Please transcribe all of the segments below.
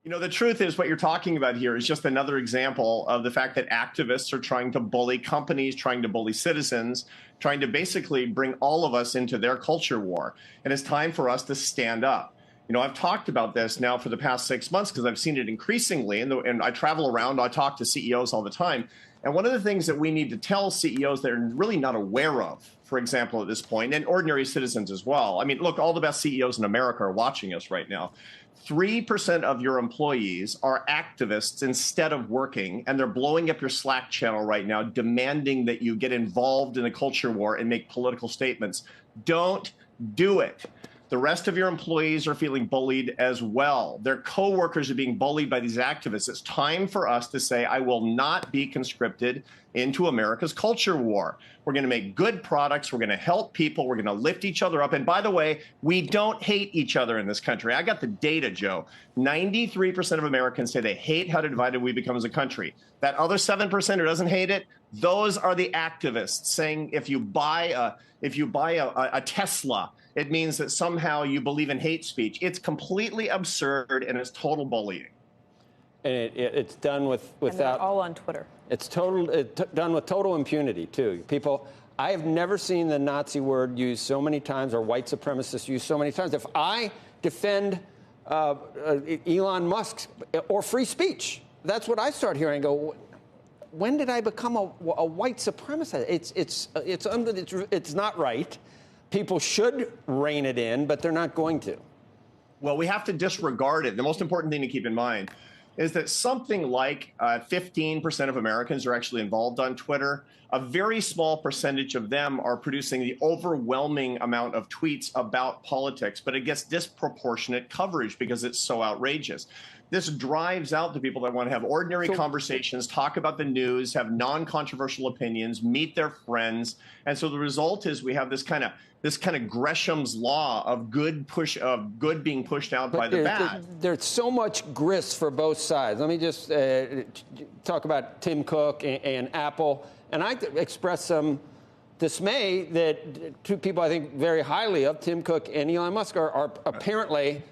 You know, the truth is what you're talking about here is just another example of the fact that activists are trying to bully companies, trying to bully citizens, trying to basically bring all of us into their culture war. And it's time for us to stand up. You know, I've talked about this now for the past 6 months because I've seen it increasingly. And I travel around, I talk to CEOs all the time. And one of the things that we need to tell CEOs that are really not aware of, for example, at this point, and ordinary citizens as well. I mean, look, all the best CEOs in America are watching us right now. 3% of your employees are activists instead of working, and they're blowing up your Slack channel right now, demanding that you get involved in a culture war and make political statements. Don't do it. The rest of your employees are feeling bullied as well. Their coworkers are being bullied by these activists. It's time for us to say, I will not be conscripted into America's culture war. We're going to make good products. We're going to help people. We're going to lift each other up. And by the way, we don't hate each other in this country. I got the data, Joe. 93% of Americans say they hate how divided we become as a country. That other 7% who doesn't hate it, those are the activists saying if you buy a Tesla, it means that somehow you believe in hate speech. It's completely absurd, and it's total bullying. And it's done without... And they're all on Twitter. It's done with total impunity, too. People, I have never seen the Nazi word used so many times, or white supremacists used so many times. If I defend Elon Musk or free speech, that's what I start hearing. I go, when did I become a white supremacist? It's not right. People should rein it in, but they're not going to. Well, we have to disregard it. The most important thing to keep in mind is that something like 15% of Americans are actually involved on Twitter. A very small percentage of them are producing the overwhelming amount of tweets about politics, but it gets disproportionate coverage because it's so outrageous. This drives out the people that want to have ordinary conversations, talk about the news, have non-controversial opinions, meet their friends. And so the result is we have this kind of Gresham's law of good being pushed out by the bad. There's so much grist for both sides. Let me just talk about Tim Cook and Apple. And I expressed some dismay that two people I think very highly of, Tim Cook and Elon Musk, are apparently...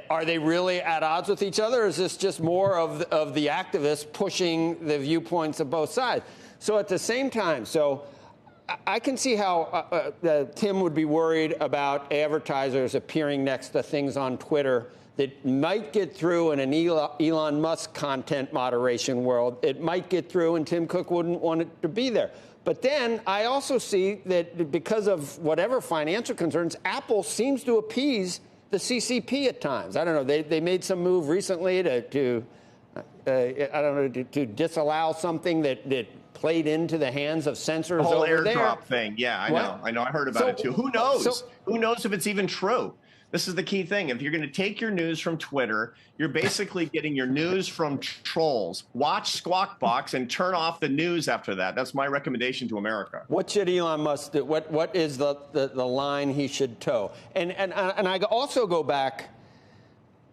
Are they really at odds with each other, or is this just more of the activists pushing the viewpoints of both sides? So at the same time, I can see how Tim would be worried about advertisers appearing next to things on Twitter that might get through in an Elon Musk content moderation world. It might get through, and Tim Cook wouldn't want it to be there. But then I also see that because of whatever financial concerns, Apple seems to appease the CCP at times. I don't know. They made some move recently to disallow something that played into the hands of censors. The whole over airdrop there. thing. Yeah, I know. I heard about it too. Who knows? Who knows if it's even true? This is the key thing. If you're going to take your news from Twitter, you're basically getting your news from trolls. Watch Squawk Box and turn off the news after that. That's my recommendation to America. What should Elon Musk do? What is the line he should toe? And I also go back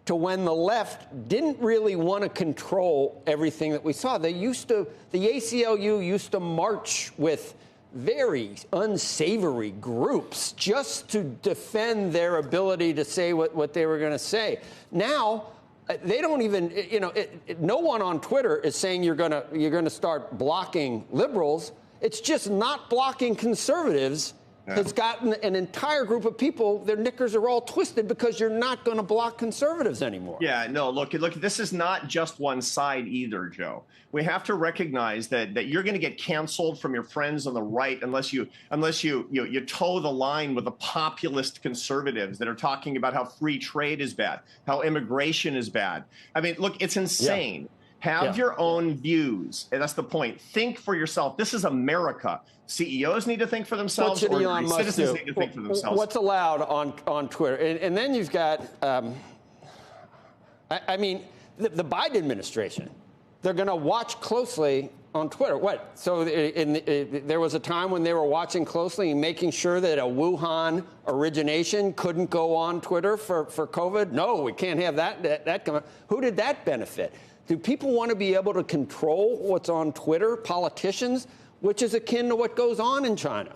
to when the left didn't really want to control everything that we saw. The ACLU used to march with very unsavory groups just to defend their ability to say what they were going to say. Now, they don't even, no one on Twitter is saying you're going to start blocking liberals. It's just not blocking conservatives. Yeah. Has gotten an entire group of people, their knickers are all twisted because you're not going to block conservatives anymore. Yeah, no, look, this is not just one side either, Joe. We have to recognize that you're going to get canceled from your friends on the right unless you toe the line with the populist conservatives that are talking about how free trade is bad, how immigration is bad. I mean, look, it's insane. Yeah. Have your own views. And that's the point. Think for yourself. This is America. CEOs need to think for themselves. What should Elon Musk citizens do? Need to think for themselves. What's allowed on Twitter? And then you've got, the Biden administration. They're going to watch closely on Twitter. What? So there was a time when they were watching closely and making sure that a Wuhan origination couldn't go on Twitter for COVID? No, we can't have that come out. Who did that benefit? Do people want to be able to control what's on Twitter? Politicians, which is akin to what goes on in China.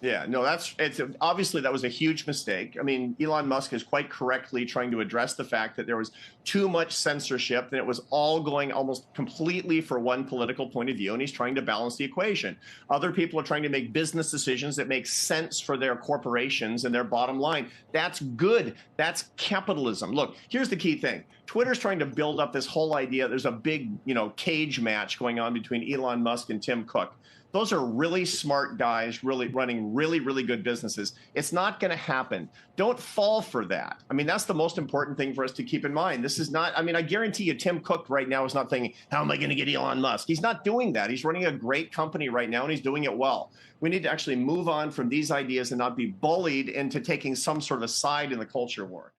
Yeah, no, it's obviously that was a huge mistake. I mean, Elon Musk is quite correctly trying to address the fact that there was too much censorship and it was all going almost completely for one political point of view, and he's trying to balance the equation. Other people are trying to make business decisions that make sense for their corporations and their bottom line. That's good. That's capitalism. Look, here's the key thing. Twitter's trying to build up this whole idea. There's a big, cage match going on between Elon Musk and Tim Cook. Those are really smart guys, really running really, really good businesses. It's not going to happen. Don't fall for that. I mean, that's the most important thing for us to keep in mind. This is not, I mean, I guarantee you Tim Cook right now is not thinking, how am I going to get Elon Musk? He's not doing that. He's running a great company right now, and he's doing it well. We need to actually move on from these ideas and not be bullied into taking some sort of side in the culture war.